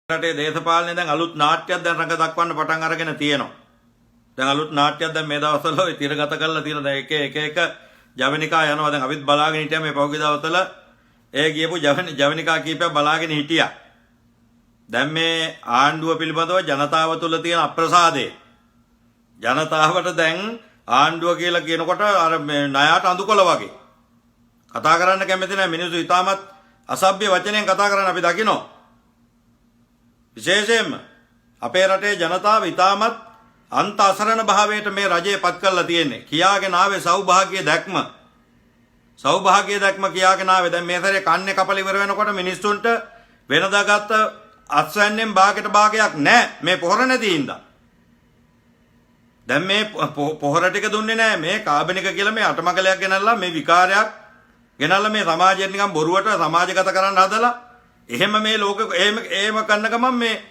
රටේ දේශපාලනේ දැන් අලුත් නාට්‍යයක් දැන් රඟ දක්වන්න පටන් අරගෙන තියෙනවා. දැන් අලුත් නාට්‍යයක් දැන් මේ දවස්වල ඔය තිරගත කරලා තියෙන දැන් එක ජවනිකා යනවා. දැන් අපිත් බලාගෙන හිටියා මේ පහුගිය දවස්වල ඒ ගියපු ජවනිකා කීපයක් බලාගෙන හිටියා. දැන් මේ ආණ්ඩුව පිළිබඳව ජනතාව තුළ තියෙන අප්‍රසාදේ ජනතාවට දැන් ආණ්ඩුව කියලා කියනකොට අර මේ ණයට අඳුකොළ වගේ කතා කරන්න කැමති නැහැ. මිනිස්සු ඉතාමත් අසභ්‍ය වචනෙන් කතා කරන්න අපි දකිනවා. විශේෂයෙන්ම අපේ රටේ ජනතාව ඉතාමත් අන්ත අසරණ භාවයට මේ රජය පත් කරලා තියෙන්නේ. කියාගෙන ආවේ සෞභාග්‍ය දැක්ම. සෞභාග්‍ය දැක්ම කියාගෙන ආවේ. දැන් මේ සැරේ කන්නේ කපල ඉවර වෙනකොට මිනිස්සුන්ට වෙනදා ගත්ත අත්සැන්නෙන් භාගයට භාගයක් නැහැ මේ පොහොර නැති හින්දා. දැන් මේ පොහොර ටික දුන්නේ නැහැ. මේ කාබනික කියලා මේ අටමගලයක් ගෙනල්ලා මේ විකාරයක් ගෙනල්ලා මේ සමාජයෙන් නිකන් බොරුවට සමාජගත කරන්න හදලා එහෙම මේ ලෝකෙ එහෙම කරන ගමන් මේ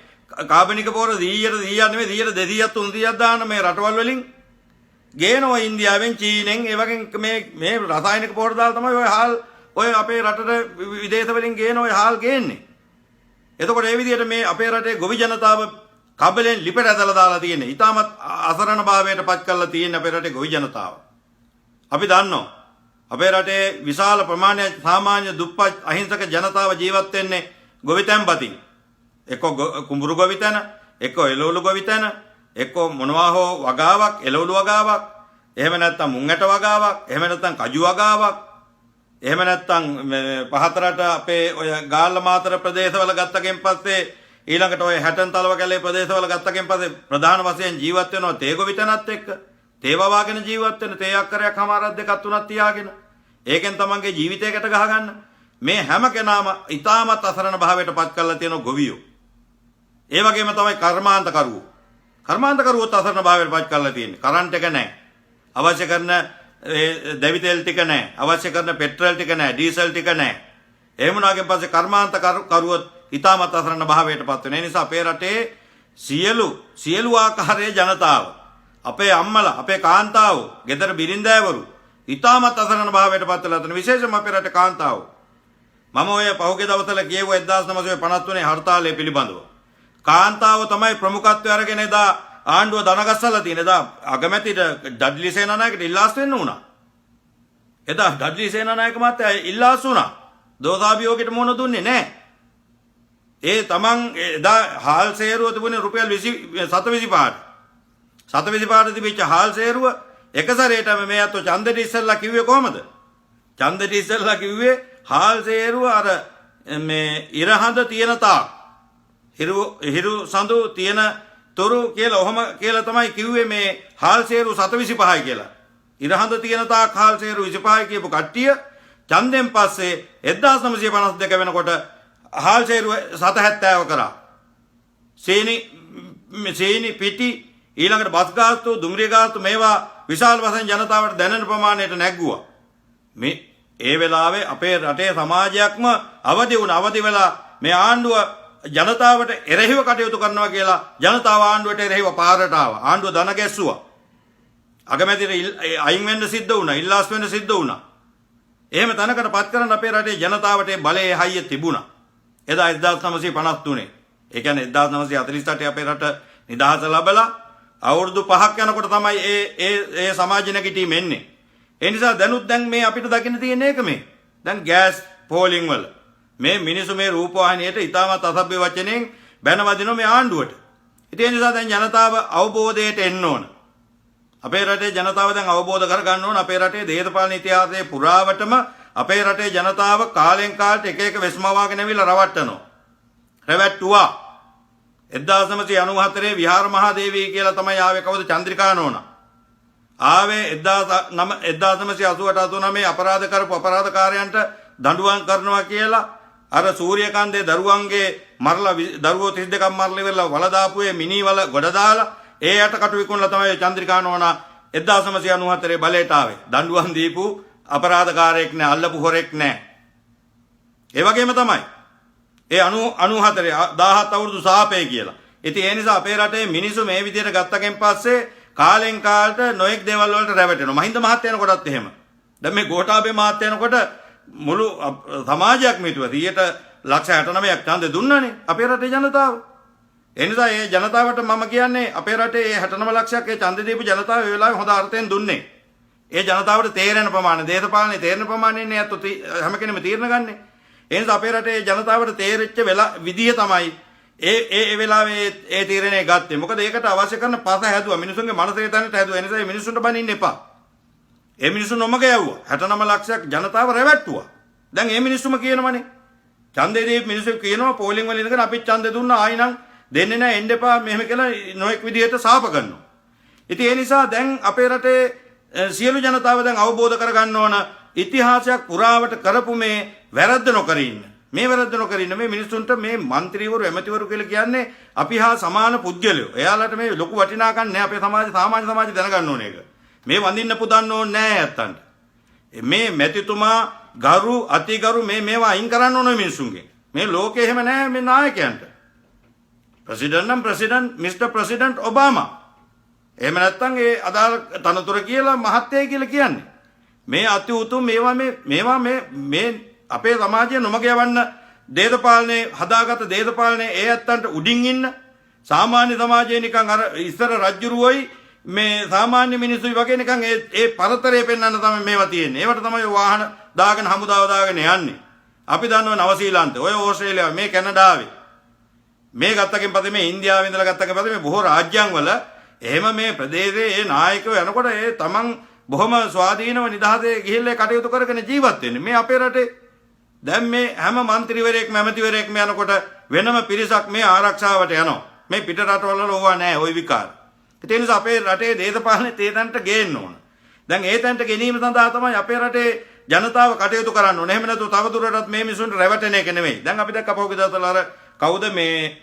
කාබනික පොහොර 100ට නෙමෙයි 100ට 200ක් 300ක් දාන මේ රටවල් වලින් ගේනවා. ඉන්දියාවෙන් චීනෙන් ඒ වගේ මේ රසායනික පොහොර දාලා තමයි ඔය අපේ රටට විදේශ වලින් ගේන ඔය හාල් ගේන්නේ. එතකොට මේ විදිහට මේ අපේ රටේ ගොවි ජනතාව කබලෙන් ලිපට ඇදලා දාලා තියෙන්නේ. ඊටමත් අසරණ භාවයට පත් කරලා තියෙන අපේ රටේ ගොවි ජනතාව. අපි දන්නවා අපේ රටේ විශාල ප්‍රමාණයක් සාමාන්‍ය දුප්පත් අහිංසක ජනතාව ජීවත් වෙන්නේ ගොවිතැන් බතින්. එක්ක කුඹුරු ගොවිතැන, එක්ක එළවලු ගොවිතැන, එක්ක මොනවා හෝ වගාවක්, එළවලු වගාවක්, එහෙම නැත්නම් මුං ඇට වගාවක්, එහෙම නැත්නම් කජු වගාවක්, එහෙම නැත්නම් පහතරට අපේ ඔය ගාල්ල මාතර ප්‍රදේශවල ගත්තකින් පස්සේ ඊළඟට ඔය හැටන් තලව කැලේ ප්‍රදේශවල ගත්තකින් පස්සේ ප්‍රධාන වශයෙන් ජීවත් වෙනවා තේ ගොවිතැනත් එක්ක. තේ වවාගෙන ජීවත් වෙන තේ අක්කරයක් හමාරක් දෙකක් තුනක් තියාගෙන ඒකෙන් තමන්ගේ ජීවිතයකට ගහගන්න මේ හැම කෙනාම ඊටමත් අසරණ භාවයට පත් කරලා තියෙන ගොවියෝ. ඒ වගේම තමයි කර්මාන්තකරුවෝත් අසරණ භාවයට පත් කරලා තියෙන්නේ. කරන්ට් එක නැහැ. අවශ්‍ය කරන දැවි තෙල් ටික නැහැ. අවශ්‍ය කරන පෙට්‍රල් ටික නැහැ. ඩීසල් ටික නැහැ. එහෙම වුණාගෙන් පස්සේ කර්මාන්තකරුවෝත් ඊටමත් අසරණ භාවයට පත් වෙන. ඒ නිසා අපේ රටේ සියලු ආකාරයේ ජනතාව අපේ අම්මලා අපේ කාන්තාවෝ ගෙදර බිරින්දෑවරු ඊටමත් අසරණ භාවයට පත් වෙලා තියෙන. විශේෂයෙන්ම අපේ රටේ කාන්තාවෝ මම ඔය පහුගිය දවස්වල කියව 1953 හර්තාලය පිළිබඳව කාන්තාව තමයි ප්‍රමුඛත්වය අරගෙන එදා ආණ්ඩුව දනගස්සලා තියෙන. එදා අගමැතිට ඩඩ්ලි සේනානායකට ඉල්ලාස් වෙන්න උනා. එදා ඩඩ්ලි සේනානායක මහත්තයා ඉල්ලාස් වුණා. දෝෂාභියෝගයට මුහුණ දුන්නේ නැහැ. ඒ තමන් එදා හාල් සේරුව තිබුණේ රුපියල් 725ට. 725ට තිබිච්ච හාල් සේරුව එක සැරේටම මේ අතෝ ඡන්දෙට ඉස්සෙල්ලා කිව්වේ කොහමද? ඡන්දෙට ඉස්සෙල්ලා කිව්වේ හාල් සේරුව අර මේ ඉරහඳ තියෙන තාක් හිරු සඳු තියෙන තොරු කියලා ඔහම කියලා තමයි කිව්වේ මේ හාල් සේරුව 725යි කියලා. ඉරහඳ තියෙන තාක් හාල් සේරුව 25යි කියපු කට්ටිය ඡන්දෙන් පස්සේ 1952 වෙනකොට හාල් සේරුව 770 කරා. සීනි පිටි ඊළඟට බස් ගාස්තු දුම්රිය ගාස්තු මේවා විශාල වශයෙන් ජනතාවට දැනෙන ප්‍රමාණයට නැග්ගුවා. මේ ඒ වෙලාවේ අපේ රටේ සමාජයක්ම අවදි වෙලා මේ ආණ්ඩුව ජනතාවට එරෙහිව කටයුතු කරනවා කියලා ජනතාව ආණ්ඩුවට එරෙහිව පාරට ආවා. ආණ්ඩුව දන ගැස්සුවා. අගමැතිට අයින් වෙන්න සිද්ධ වුණා. ඉල්ලාස් වෙන්න සිද්ධ වුණා. එහෙම තැනකට පත් කරන්න අපේ රටේ ජනතාවට බලයේ හයිය තිබුණා. එදා 1953. ඒ කියන්නේ 1948 අපේ රට නිදහස ලැබලා අවුරුදු 5ක් යනකොට තමයි ඒ සමාජ නැගිටීම එන්නේ. ඒ නිසා දැන් මේ අපිට දකින්න තියෙන එක මේ. දැන් ගෑස් පෝලිං වල මේ මිනිස්සු මේ රූපවාහිනියට ඉතාමත් අසභ්‍ය වචනෙන් බැනවදිනවා මේ ආණ්ඩුවට. ඉතින් ඒ නිසා දැන් ජනතාව අවබෝධයට එන්න ඕන. අපේ රටේ ජනතාව දැන් අවබෝධ කරගන්න ඕන අපේ රටේ දේශපාලන ඉතිහාසයේ පුරාවටම අපේ රටේ ජනතාව කාලෙන් කාලට එක වෙස්මවාගෙන ඇවිල්ලා රවට්ටනවා. රැවට්ටුවා. 1994 විහාර මහදේවී කියලා තමයි ආවේ කවුද? චන්ද්‍රිකා නෝනා. ආවේ 1988 අපරාධ කරපු අපරාධකාරයන්ට දඬුවම් කරනවා කියලා අර සූර්යකාන්තේ දරුවන්ගේ මරලා දරුවෝ 32ක් මරලා ඉවරලා වල දාපුවේ මිනි වල ගොඩ දාලා ඒ යට කටු විකුණලා තමයි චන්ද්‍රිකා නෝනා 1994 බලයට ආවේ. දඬුවම් දීපු අපරාධකාරයෙක් නෑ, අල්ලපු හොරෙක් නෑ. ඒ වගේම තමයි ඒ 94 17 අවුරුදු සාපේ කියලා. ඉතින් ඒ නිසා අපේ රටේ මිනිස්සු මේ විදිහට ගත්තකින් පස්සේ කාලෙන් කාලට නොඑක් දේවල් වලට රැවටෙනවා. මහින්ද මහත්තයා යනකොටත් එහෙම. දැන් මේ ගෝඨාභය මහත්තයා යනකොට මුළු සමාජයක්ම හිතුවා ලක්ෂ 69ක් ඡන්දෙ දුන්නනේ අපේ රටේ ජනතාව. ඒ නිසා ඒ ජනතාවට මම කියන්නේ අපේ රටේ ඒ 69 ලක්ෂයක් ඒ ඡන්දෙ දීපු ජනතාව ඒ වෙලාවේ හොඳ අර්ථයෙන් දුන්නේ. ඒ ජනතාවට තේරෙන ප්‍රමාණය දේශපාලනේ තේරෙන ප්‍රමාණයනේ අත හැම කෙනෙම තීරණ ගන්නෙ. ඒ නිසා අපේ රටේ ජනතාවට තේරෙච්ච විදිය තමයි ඒ වෙලාවේ ඒ තීරණය ගත්තේ. මොකද ඒකට අවශ්‍ය කරන පස හැදුවා. මිනිසුන්ගේ මනසේ තැනට හැදුවා. ඒ නිසා මේ මිනිසුන්ට බනින්න එපා. ඒ මිනිසුන් නොමග යවුවා. 69 ලක්ෂයක් ජනතාව රැවට්ටුවා. දැන් මේ මිනිස්සුම කියනවනේ. ඡන්දේ දී මිනිස්සු කියනවා පෝලිං වල ඉඳගෙන අපිත් ඡන්දේ දුන්නා ආයි නම් දෙන්නේ නැහැ එන්න එපා මෙහෙම කියලා නොඑක් විදිහට සාප කරනවා. ඉතින් ඒ නිසා දැන් අපේ රටේ සියලු ජනතාව දැන් අවබෝධ කරගන්න ඕන ඉතිහාසයක් පුරාවට කරපු මේ වැරද්ද නොකර ඉන්න. මේ වැරද්ද නොකර ඉන්න මේ මිනිස්සුන්ට මේ മന്ത്രിවරු එමෙතිවරු කියලා කියන්නේ අපි හා සමාන පුද්ගලයෝ. එයාලට මේ ලොකු වටිනාකම් නැහැ අපේ සාමාන්‍ය සමාජය දැනගන්න ඕන එක. මේ වඳින්න පුදන්න ඕනේ නැහැ ඇත්තන්ට. මේ මැතිතුමා ගරු අතිගරු මේවා අයින් කරන්න ඕන මිනිස්සුන්ගේ. මේ ලෝකේ එහෙම නැහැ මේ නායකයන්ට. ප්‍රෙසිඩන්ට් නම් ප්‍රෙසිඩන්ට් මිස්ටර් ප්‍රෙසිඩන්ට් ඔබාමා. එහෙම නැත්නම් ඒ අදාළ තනතුර කියලා මහත්යයි කියලා කියන්නේ. මේ අති උතුම් මේවා මේ අපේ සමාජය නොමග යවන්න දේශපාලනේ හදාගත්ත දේශපාලනේ ඒ ඇත්තන්ට උඩින් ඉන්න සාමාන්‍ය සමාජයේ නිකන් අර ඉස්සර රජ්ජුරුවෝයි මේ සාමාන්‍ය මිනිස්සුයි වගේ නිකන් ඒ පරතරය පෙන්වන්න තමයි මේවා තියෙන්නේ. ඒවට තමයි වාහන දාගෙන හමුදාව දාගෙන යන්නේ. අපි දන්නව නවසීලන්තේ, ඔය ඕස්ට්‍රේලියාව, මේ කැනඩාවේ. මේ ගත්තකින් පස්සේ මේ ඉන්දියාවේ ඉඳලා ගත්තකින් පස්සේ මේ බොහෝ රාජ්‍යයන් වල එහෙම මේ ප්‍රදේශයේ ඒ නායකයෝ යනකොට ඒ තමන් බොහොම ස්වාධීනව නිදහසේ ගිහිල්ලා කටයුතු කරගෙන ජීවත් වෙන්නේ. මේ අපේ රටේ දැන් මේ හැම മന്ത്രിවරයෙක්ම ඇමතිවරයෙක්ම යනකොට වෙනම පිරිසක් මේ ආරක්ෂාවට යනවා. මේ පිට රටවල ඕවා නැහැ ওই විකාර. ඒ නිසා අපේ රටේ දේශපාලනේ තේතන්ට ගේන්න ඕන. දැන් ඒ තැනට ගෙනීම සඳහා තමයි අපේ රටේ ජනතාව කටයුතු කරන්න ඕනේ. එහෙම නැත්නම් තවදුරටත් මේ මිනිසුන්ට රැවටෙන එක නෙමෙයි. දැන් අපි දැක්ක පහුගිය දවස්වල අර කවුද මේ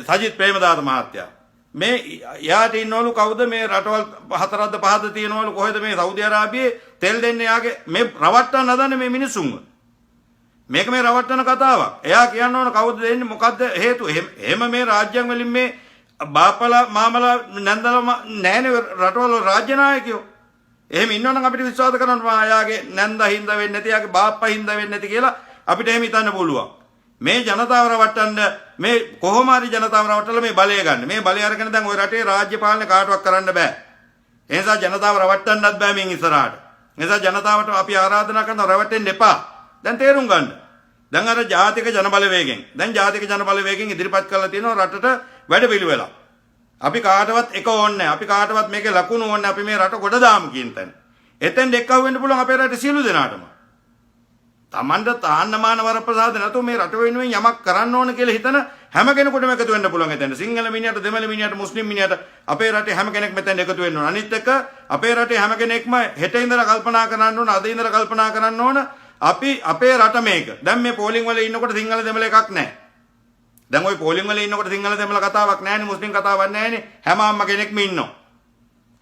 සජිත් ප්‍රේමදාස මහත්තයා. මේ යාට ඉන්නවලු කවුද මේ රටවල් හතරක්ද පහක්ද තියෙනවලු කොහෙද මේ සෞදි අරාබියේ තෙල් දෙන්නේ යාගේ මේ රවට්ටන්න හදන්නේ මේ මිනිසුන්ව. මේක මේ රවට්ටන කතාවක්. එයා කියන්න ඕන කවුද දෙන්නේ මොකද්ද හේතුව? එහෙම මේ රාජ්‍යයන් වලින් මේ බාපලා මාමලා නැන්දලා නැහැනේ රටවල රාජ්‍ය නායකයෝ. එහෙම ඉන්නවනම් අපිට විශ්වාස කරන්න යාගේ නැන්දා හින්දා වෙන්නේ නැති යාගේ බාප්පා හින්දා වෙන්නේ නැති කියලා අපිට එහෙම හිතන්න පුළුවන්. මේ ජනතාව රවට්ටන්න මේ කොහොම හරි ජනතාව රවට්ටලා මේ බලය ගන්න. මේ බලය අරගෙන දැන් ওই රටේ රාජ්‍ය පාලනය කාටවත් කරන්න බෑ. ඒ නිසා ජනතාව රවට්ටන්නත් බෑ මින් ඉස්සරහට. ඒ නිසා ජනතාවට අපි ආරාධනා කරනවා රවට්ටෙන්න එපා. දැන් තේරුම් ගන්න. දැන් අර ජාතික ජන බලවේගෙන් ඉදිරිපත් කරලා තියෙනවා රටට වැඩපිළිවෙලක්. අපි කාටවත් එක ඕනේ නැහැ. අපි කාටවත් මේකේ ලකුණු ඕනේ. අපි මේ රට ගොඩ දාමු කියන තැන. එතෙන් දෙක්කව වෙන්න පුළුවන් අපේ රටේ සියලු දෙනාටම. තමන්ට තාන්නමාන වරප්‍රසාද නැතුව මේ රට වෙනුවෙන් යමක් කරන්න ඕන කියලා හිතන හැම කෙනෙකුටම එකතු වෙන්න පුළුවන් එතන. සිංහල මිනිහට, දෙමළ මිනිහට, මුස්ලිම් මිනිහට අපේ රටේ හැම කෙනෙක් මෙතෙන් එකතු වෙන්න ඕන. අනිත් එක අපේ රටේ හැම කෙනෙක්ම හෙට ඉඳලා කල්පනා කරන්න ඕන, අද ඉඳලා කල්පනා කරන්න ඕන අපි අපේ රට මේක. දැන් මේ පෝලිං වල ඉන්නකොට සිංහල දෙමළ එකක් නැහැ. දැන් ওই පෝලිං වල ඉන්නකොට සිංහල දෙමළ කතාවක් නැහැනේ, මුස්ලිම් කතාවක් නැහැනේ. හැම අම්මා කෙනෙක්ම ඉන්නවා.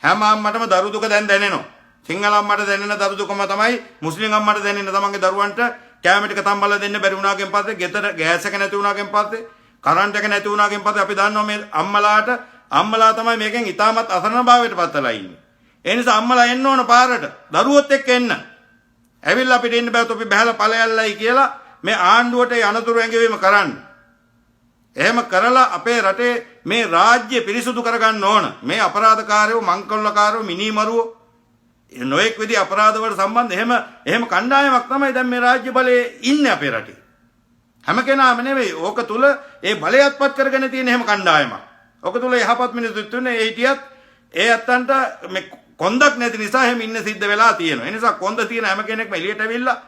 හැම අම්මටම දරු දුක දැන් දැනෙනවා. සිංහල අම්මට දැනෙන දරු දුකම තමයි මුස්ලිම් අම්මට දැනෙන තමන්ගේ දරුවන්ට කැම ටික තම්බලා දෙන්න බැරි වුණාගෙන් පස්සේ, ගෙදර ගෑස් එක නැති වුණාගෙන් පස්සේ, කරන්ට් එක නැති වුණාගෙන් පස්සේ අපි දන්නවා මේ අම්මලා තමයි මේකෙන් ඉතාමත් අසරණ භාවයට පත්වලා ඉන්නේ. ඒ නිසා අම්මලා එන්න ඕන පාරට දරුවොත් එක්ක එන්න. ඇවිල්ලා අපිට ඉන්න බෑ තොපි බහැලා ඵලයල්ලයි කියලා මේ ආණ්ඩුවට අනතුරු ඇඟවීම කරන්න. එහෙම කරලා අපේ රටේ මේ රාජ්‍ය පිරිසුදු කරගන්න ඕන. මේ අපරාධකාරයෝ, මංකොල්ලකාරයෝ, මිනිමරුවෝ නොඑක් විදි අපරාධ වලට සම්බන්ධ එහෙම කණ්ඩායමක් තමයි දැන් මේ රාජ්‍ය බලයේ ඉන්නේ අපේ රටේ. හැම කෙනාම නෙවෙයි. ඕක තුල ඒ බලයත්පත් කරගෙන තියෙන එහෙම කණ්ඩායමක්. ඕක තුල යහපත් මිනිස්සුත් ඉන්නේ. ඒ හිටියත් ඒ අත්තන්ට මේ කොන්දක් නැති නිසා එහෙම ඉන්න සිද්ධ වෙලා තියෙනවා. ඒ නිසා කොන්ද තියෙන හැම කෙනෙක්ම එළියට ඇවිල්ලා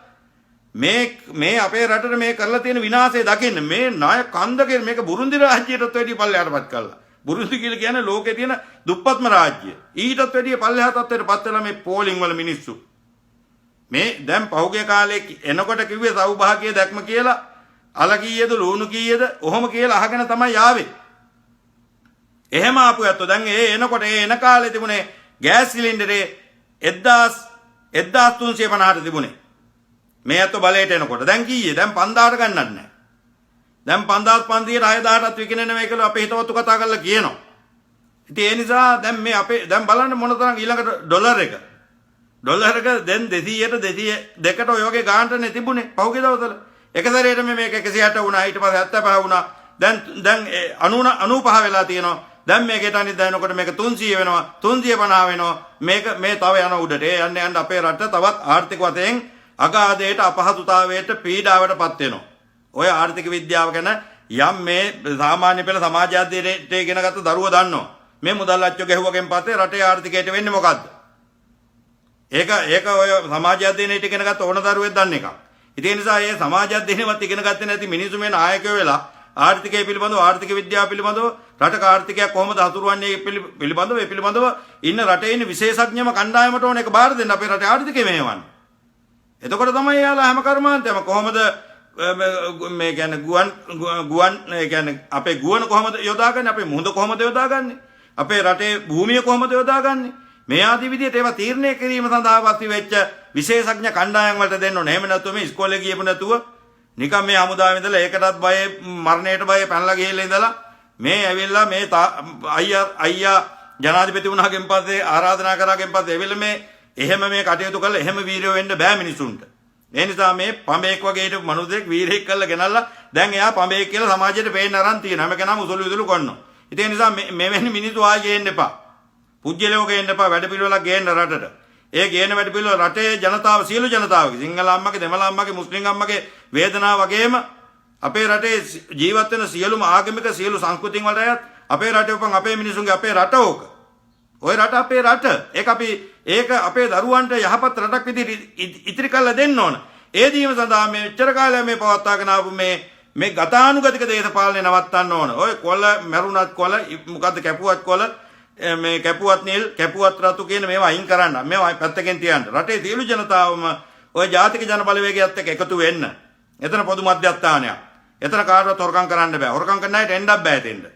මේ අපේ රටට මේ කරලා තියෙන විනාශය දකින්න මේ ණය කන්දකේ මේක බුරුන්දි රාජ්‍යයටත් වැඩි පල්ලෙහාටපත් කළා. බුරුන්දි කියලා කියන්නේ ලෝකේ තියෙන දුප්පත්ම රාජ්‍ය. ඊටත් වැඩි පල්ලෙහා තත්ත්වයටපත් වෙලා මේ පෝලිං වල මිනිස්සු. මේ දැන් පහුගිය කාලේ එනකොට කිව්වේ සෞභාග්‍ය දැක්ම කියලා අල කීයද ලුණු කීයද ඔහොම කියලා අහගෙන තමයි ආවේ. එහෙම ආපු ඇත්තෝ දැන් එනකොට එන කාලේ තිබුණේ ගෑස් සිලින්ඩරේ 1350ට තිබුණේ. මේ ඇත්තෝ බලයට එනකොට දැන් කීයේ? දැන් 5000ට ගන්නත් නැහැ. දැන් 5500ට 6000ටත් විකිනෙන මේ කියලා අපේ හිතවත්තු කතා කරලා කියනවා. ඉතින් ඒ නිසා දැන් මේ අපේ දැන් බලන්න මොනතරම් ඊළඟට ඩොලර් එක දැන් 200ට 202ට ඔය වගේ ගානටනේ තිබුණේ පහුගිය දවස්වල. එක සැරේටම මේක 160 වුණා, ඊට පස්සේ 75 වුණා. දැන් 95 වෙලා තියෙනවා. දැන් මේකට අනිත් දැනනකොට මේක 300 වෙනවා, 350 වෙනවා. මේ තව යන උඩට. යන්න අපේ රට තවත් ආර්ථික වශයෙන් අගාධයට, අපහසුතාවයට, පීඩාවටපත් වෙනවා. ඔය ආර්ථික විද්‍යාව ගැන යම් මේ සාමාන්‍ය පෙළ සමාජ අධ්‍යයනයට ඉගෙන ගත්ත දරුවෝ දන්නවා. මේ මුදල් අච්චු ගැහුවගෙන් පස්සේ රටේ ආර්ථිකයට වෙන්නේ මොකද්ද? ඒක ඔය සමාජ අධ්‍යයනයට ඉගෙන ගත්ත ඕන දරුවෙක් දන්න එකක්. ඉතින් ඒ නිසා මේ සමාජ අධ්‍යයනවත් ඉගෙන ගත්තේ නැති මිනිස්සු මේ නායකයෝ වෙලා ආර්ථිකය පිළිබඳව, ආර්ථික විද්‍යාව පිළිබඳව, රටක ආර්ථිකයක් කොහොමද හසුරුවන්නේ පිළිබඳව ඉන්න රටේ ඉන්න විශේෂඥම කණ්ඩායමට ඕන එක බාර දෙන්න අපේ රටේ ආර්ථිකය මෙහෙවන්න. එතකොට තමයි යාලා හැම කර්මාන්තයම කොහොමද මේ කියන්නේ ගුවන් කියන්නේ අපේ ගුවන් කොහොමද යොදාගන්නේ, අපේ මුහුද කොහොමද යොදාගන්නේ, අපේ රටේ භූමිය කොහොමද යොදාගන්නේ, මේ ආදී විදිහට ඒවා තීරණය කිරීම සඳහා වාසි වෙච්ච විශේෂඥ කණ්ඩායම් වලට දෙන්න ඕනේ. එහෙම නැත්නම් මේ ඉස්කෝලේ ගියපු නැතුව නිකම් මේ හමුදාවේ ඉඳලා ඒකටත් බය, මරණයට බය පැනලා ගිහිල්ලා ඉඳලා මේ ඇවිල්ලා මේ අයියා ජනාධිපති වුණාගෙන් පස්සේ ආරාධනා කරාගෙන් පස්සේ ඇවිල්ලා මේ එහෙම මේ කටයුතු කළා එහෙම වීරයෝ වෙන්න බෑ මිනිසුන්ට. ඒ නිසා මේ පඹේක් වගේ හිටපු මනුස්සයෙක් වීරයෙක් කරලා ගෙනල්ලා දැන් එයා පඹේක් කියලා සමාජයට පේන්න අරන් තියෙනවා. හැම කෙනාම උසුළු විදුළු කරනවා. ඉතින් ඒ නිසා මෙවැනි මිනිස්සු ආයෙ ගේන්න එපා. පුජ්‍යලෝ ගේන්න එපා. වැඩ පිළිවෙලක් ගේන්න රටට. ඒ ගේන වැඩ පිළිවෙල රටේ ජනතාව, සියලු ජනතාවගේ, සිංහල අම්මගේ, දෙමළ අම්මගේ, මුස්ලිම් අම්මගේ වේදනාව වගේම අපේ රටේ ජීවත් වෙන සියලුම ආගමික, සියලු සංස්කෘතින් වලට අයත් අපේ රටේ උපන් අපේ මිනිසුන්ගේ අපේ රට ඕක. ওই රට අපේ රට. ඒක අපේ දරුවන්ට යහපත් රටක් විදිහට ඉතිරි කරලා දෙන්න ඕන. ඒ දීම සඳහා මේ උච්චර කාලය මේ පවත්වාගෙන ආපු මේ ගතානුගතික දේශපාලනය නවත්තන්න ඕන. ඔය කොළ මැරුණත් කොළ, මොකද්ද කැපුවත් කොළ, මේ කැපුවත් නිල්, කැපුවත් රතු කියන මේවා අයින් කරන්න. මේවා පැත්තකින් තියන්න. රටේ සියලු ජනතාවම ඔය ජාතික ජන බලවේගයත් එක්ක එකතු වෙන්න. එතන පොදු මධ්‍යස්ථානයක්. එතන කාටවත් හොරකම් කරන්න බෑ. හොරකම් කරන්න අයට එන්නත් බෑ එතෙන්ට.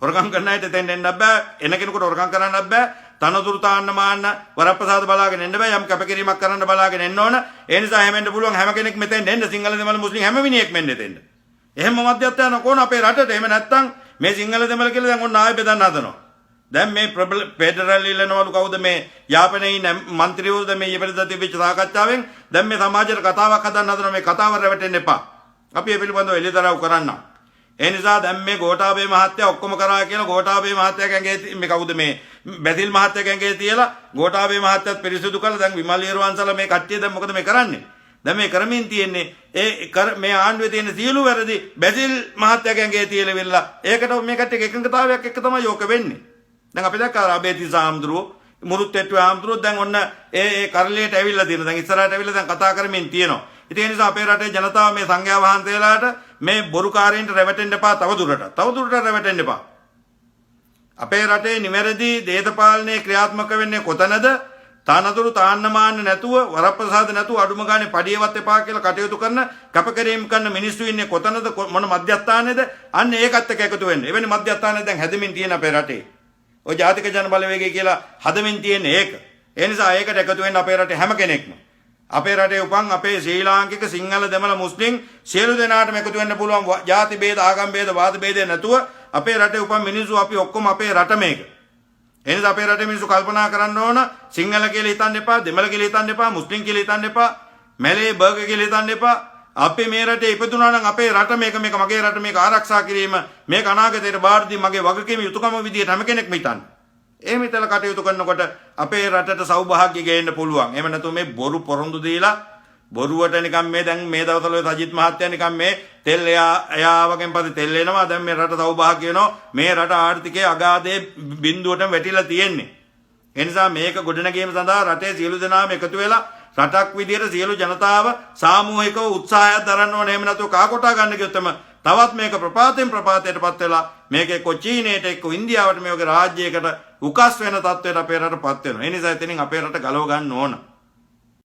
හොරකම් කරන්න අයට එතෙන්ට එන්නත් බෑ. එන කෙනෙකුට හොරකම් කරන්නත් බෑ. තනතුරු තාන්න මාන්න වරප්‍රසාද බලාගෙන එන්න බෑ. යම් කැපකිරීමක් කරන්න බලාගෙන එන්න ඕන. ඒ නිසා හැම වෙන්න පුළුවන් හැම කෙනෙක් මෙතෙන් එන්න. සිංහල දෙමළ මුස්ලිම් හැම මිනිහෙක් මෙන්න එතෙන්ට. එහෙම මධ්‍යස්ථාන කොන අපේ රටට. එහෙම නැත්තම් මේ සිංහල දෙමළ කියලා දැන් ඔන්න ආයෙ බෙදන්න හදනවා. දැන් මේ ෆෙඩරල් ඉල්ලනවලු කවුද මේ යාපනයේ ඉන්න മന്ത്രിවරුද මේ ඊපෙරදා තිබිච්ච සාකච්ඡාවෙන් දැන් මේ සමාජයට කතාවක් හදන්න හදනවා. මේ කතාව රැවටෙන්න එපා. අපි මේ පිළිබඳව එළිදරව් කරන්න. ඒ නිසා දැන් මේ ගෝඨාභය මහත්තයා ඔක්කොම කරා කියලා ගෝඨාභය මහත්තයා ගැඟේ මේ කවුද මේ බැසිල් මහත්තයා ගැඟේ තියලා ගෝඨාභය මහත්තයාත් පිරිසිදු කළා. දැන් විමල් ඊරවංශලා මේ කට්ටිය දැන් මොකද මේ කරන්නේ? දැන් මේ කරමින් තියෙන්නේ මේ ආණ්ඩුවේ තියෙන සියලු වැරදි බැසිල් මහත්තයා ගැඟේ තියලා වෙලා ඒකට මේ කට්ටියක එකඟතාවයක් එක්ක තමයි යෝක වෙන්නේ. දැන් අපි දැක්කා අබේති සාම්ද්‍රෝ මුරුත්තේට්ටු ආම්ද්‍රෝ දැන් ඔන්න ඒ කරලියට ඇවිල්ලා තියෙනවා. දැන් ඉස්සරහට ඇවිල්ලා දැන් කතා කරමින් තියෙනවා. ඉතින් ඒ නිසා අපේ රටේ ජනතාව මේ සංඝයා වහන්සේලාට මේ බොරුකාරයින්ට රැවටෙන්න එපා. තවදුරටත් රැවටෙන්න එපා. අපේ රටේ නිවැරදි දේශපාලනයේ ක්‍රියාත්මක වෙන්නේ කොතනද? තානතුරු තාන්නමාන්න නැතුව, වරප්‍රසාද නැතුව, අඩුම ගානේ පඩියවත් එපා කියලා කටයුතු කරන, කැපකිරීම කරන මිනිස්සු ඉන්නේ කොතනද? මොන මධ්‍යස්ථානයේද? අන්න ඒකත් එක්ක එකතු වෙන්න. එවැනි මධ්‍යස්ථානයක් දැන් හැදෙමින් තියෙන අපේ රටේ. ඔය ජාතික ජන බලවේගය කියලා හදමින් තියෙන්නේ ඒක. ඒ නිසා ඒකට එකතු වෙන්න අපේ රටේ හැම කෙනෙක්ම. අපේ රටේ උපන් අපේ ශ්‍රී ලාංකික, සිංහල, දෙමළ, මුස්ලිම් සියලු දෙනාටම එකතු වෙන්න පුළුවන්. ජාති ભેද, ආගම් ભેද, වාද ભેද නැතුව අපේ රටේ උපන් මිනිස්සු අපි ඔක්කොම අපේ රට මේක. ඒ නිසා අපේ රටේ මිනිස්සු කල්පනා කරන්න ඕන සිංහල කියලා හිතන්න එපා, දෙමළ කියලා හිතන්න එපා, මුස්ලිම් කියලා හිතන්න එපා, මැලේ බර්ගර් කියලා හිතන්න එපා. අපි මේ රටේ ඉපදුනා නම් අපේ රට මේක මගේ රට මේක ආරක්ෂා කිරීම මේක අනාගතයට බාර දී මගේ වගකීම යුතුයකම විදියට හැම කෙනෙක්ම හිතන්න. එහෙම හිතලා කටයුතු කරනකොට අපේ රටට සෞභාග්‍ය ගේන්න පුළුවන්. එහෙම නැතු මේ බොරු පොරොන්දු දීලා බොරුවට නිකන් මේ දැන් මේ දවස්වල ඔය සජිත් මහත්තයා නිකන් මේ තෙල් එයා වගේම පස්සේ තෙල් එනවා. දැන් මේ රට සෞභාග්‍ය වෙනවා. මේ රට ආර්ථිකයේ අගාධයේ බිඳුවටම වැටිලා තියෙන්නේ. ඒ නිසා මේක ගොඩනැගීම සඳහා රටේ සියලු දෙනාම එකතු වෙලා රටක් විදියට සියලු ජනතාව සාමූහිකව උත්සාහයක් දරන්න ඕනේ. එහෙම නැතුව කාකොටා ගන්න කිව්වොත් තවත් මේක ප්‍රපාතයටපත් වෙලා මේකේ චීනයට එක්ක ඉන්දියාවට මේ වගේ රාජ්‍යයකට උකස් වෙන තත්ත්වයට අපේ රටපත් වෙනවා. ඒ නිසා එතනින් අපේ රට ගලව ගන්න ඕන.